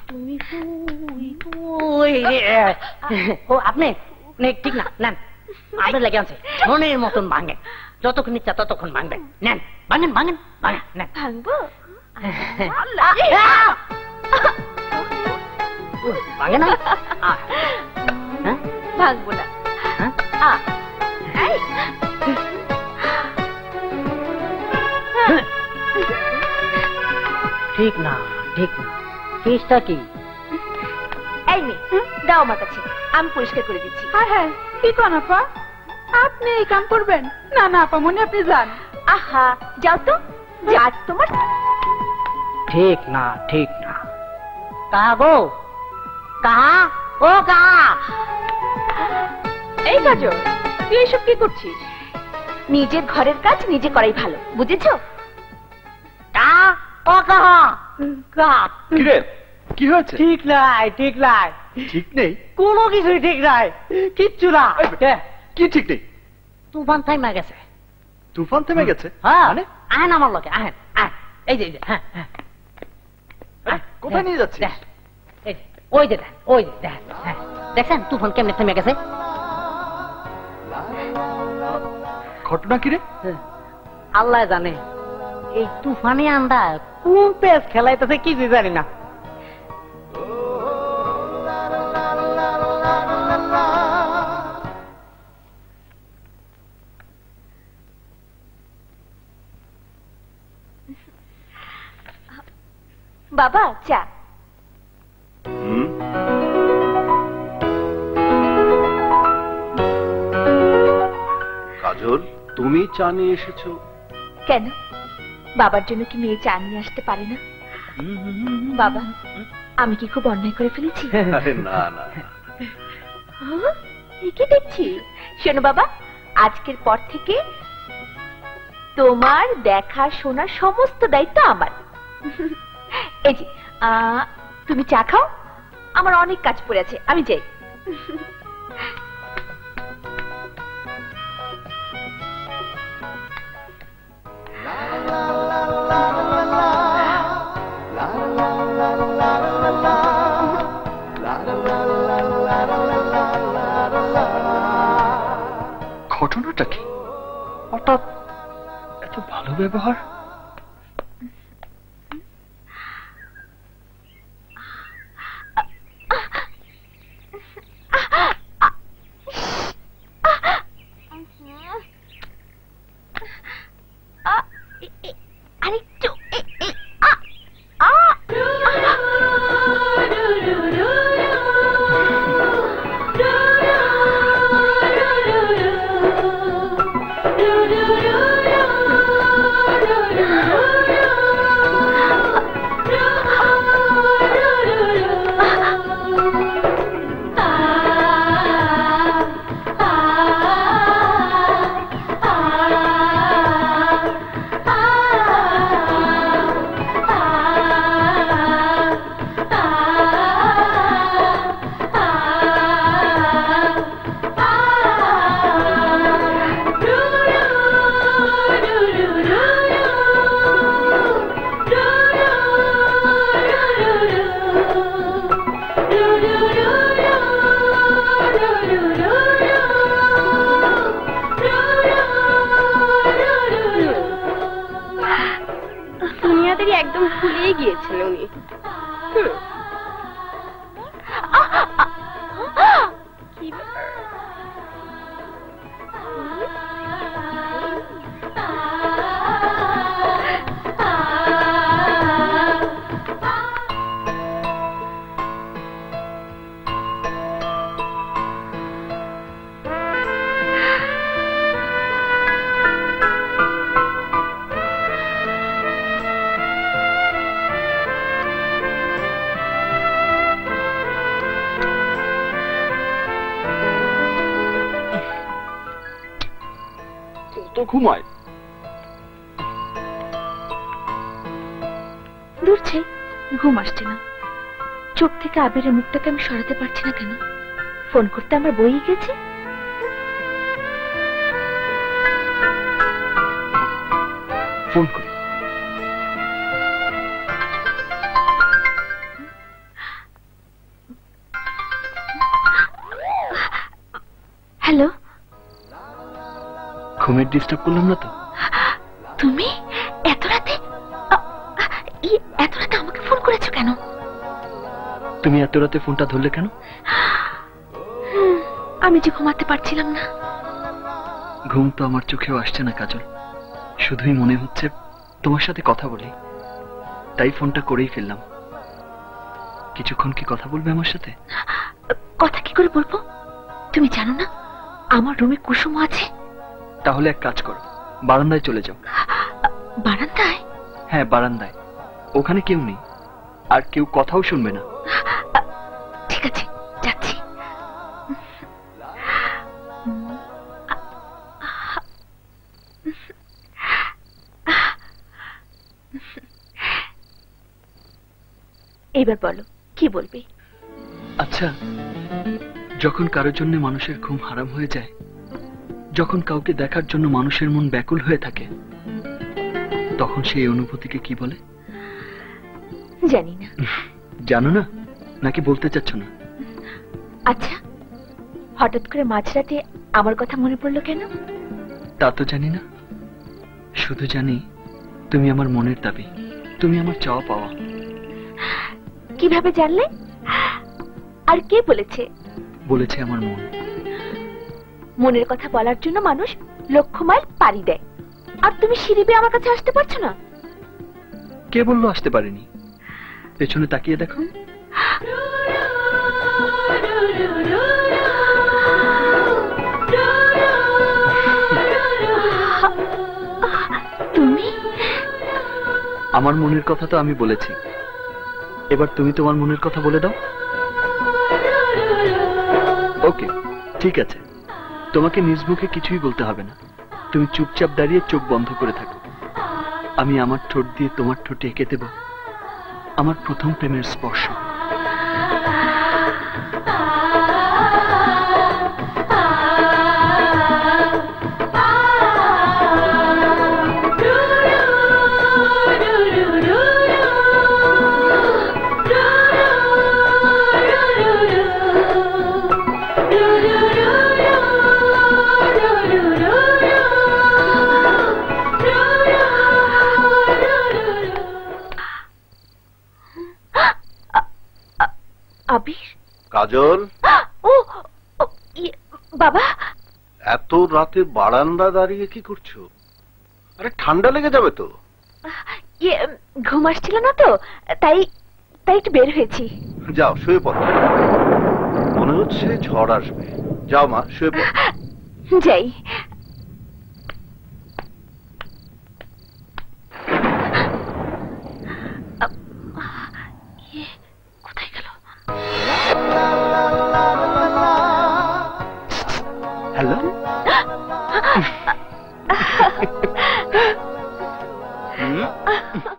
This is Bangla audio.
তুমি ও আপনি ঠিক না নেন, আপনার লেগে আছে মনের মতন ভাঙেন, যতক্ষণ ইচ্ছা ততক্ষণ ভাঙবেন, নেন ভাঙেন ভাঙেন ভাঙেন, নেন ভাঙবো ভাঙে না, ভাঙবো না। ঠিক না ঠিক না, কেসটা কি? এই মেয়ে দাও আমার কাছে, আমি পরিষ্কার করে দিচ্ছি। হ্যাঁ হ্যাঁ কি কোন আপা, আপনি এই কাম করবেন? না না আপা মনে আপনি যান। আহা যাও তো, যা তোমার। ঠিক না ঠিক না, কাহা গো কাহা, ও কাহা। এই কাজল তুই এইসব কি করছিস? নিজের ঘরের কাজ নিজে করাই ভালো, বুঝেছো? কাহা ও কাহা, কাহা কি রে কি হয়েছে? ঠিক নাই ঠিক নাই, ঠিক নেই? কোনো কিছুই ঠিক নাই, কিচ্ছু না। কি ঠিক নেই? তুফান থাইমা গেছে। তুফান থেমে গেছে? হ্যাঁ মানে? আহেন আমার লোকে আহেন আহেন, এই যে হ্যাঁ হ্যাঁ, কোথায় নিয়ে যাচ্ছিস? ওই যে দেখ ওই যে দেখ, দেখেন তুফান কেমনে থেমে গেছে। ঘটনা কি রে? আল্লাহ জানে, এই তুফানে আন্দা কোন পেস খেলাইতেছে কিছুই জানি না। বাবা চা। কাজল তুমি চা নিয়ে এসেছো কেন? বাবার জন্য কি মেয়ে চা নিয়ে আসতে পারে না? বাবা আমি কি খুব অন্যায় করে ফেলেছি? আরে না না, কি দেখছি? শোনো বাবা, আজকের পর থেকে তোমার দেখা শোনা সমস্ত দায়িত্ব আমার। এই যে তুমি চা খাও, আমার অনেক কাজ পড়ে আছে, আমি যাই। ঘটনাটা কি? হঠাৎ এত ভালো ব্যবহার? আরেকটু একদম ভুলিয়ে গিয়েছেন উনি। ঘুমায় দূরছে, ঘুম আসছে না। চোখ থেকে আবিরের মুখটাকে আমি সরাতে পারছি না কেন? ফোন করতে আমার বই গেছে। ফোন করি। ঘুমের ডিস্টার্ব করলাম না তো? তুমি এত রাতে এত রাতে আমাকে ফোন করেছো কেন? তুমি এত রাতে ফোনটা ধরলে কেন? আমি যে ঘুমাতে পারছিলাম না। ঘুম তো আমার চোখেও আসছে না কাজল, শুধুই মনে হচ্ছে তোমার সাথে কথা বলি, তাই ফোনটা করেই ফেললাম। কিছুক্ষণ কি কথা বলবে আমার সাথে? কথা কি করে বলবো? তুমি জানো না আমার রুমে কুসুম আছে? তাহলে এক কাজ করো, বারান্দায় চলে যাও। বারান্দায়? হ্যাঁ বারান্দায়, ওখানে কেউ নেই আর কেউ কথাও শুনবে না। ঠিক আছে, যাচ্ছি। এবার বলো কি বলবে? আচ্ছা, যখন কারোর জন্য মানুষের ঘুম হারাম হয়ে যায়, যখন কাউকে দেখার জন্য মানুষের মন ব্যাকুল হয়ে থাকে, তখন সেই অনুভূতিকে কি বলে? জানি না। জানো না নাকি বলতে চাচ্ছ না? আচ্ছা, হঠাৎ করে মাঝরাতে আমার কথা মনে পড়লো কেন? তা তো জানি না, শুধু জানি তুমি আমার মনের দাবি, তুমি আমার চাওয়া পাওয়া। কিভাবে জানলে? আর কে বলেছে? বলেছে আমার মন। মনের কথা বলার জন্য মানুষ লক্ষ মাইল পাড়ি দেয়, আর তুমি সিঁড়ি বেয়ে আমার কাছে আসতে পারছো না? কে বললো আসতে পারিনি? পেছনে তাকিয়ে দেখো। তুমি? আমার মনের কথা তো আমি বলেছি, এবার তুমি তোমার মনের কথা বলে দাও। ওকে, ঠিক আছে, তোমাকে নিজ মুখে কিছুই বলতে হবে না, তুমি চুপচাপ দাঁড়িয়ে চোখ বন্ধ করে থাকো। আমি আমার ঠোঁট দিয়ে তোমার ঠোঁটে এঁকে দেব আমার প্রথম প্রেমের স্পর্শ। আবির? কাজল, ও বাবা, এত রাতে বারান্দা দাঁড়িয়ে কি করছো? আরে ঠান্ডা লেগে যাবে তো। ঘুম আসছিল না তো, তাই তাই একটু বের হয়েছি। যাও শুয়ে পড়ো, মনে হচ্ছে ঝড় আসবে। যাও মা, শুয়ে পড়ো। যাই। কোথায় গেল? হ্যালো।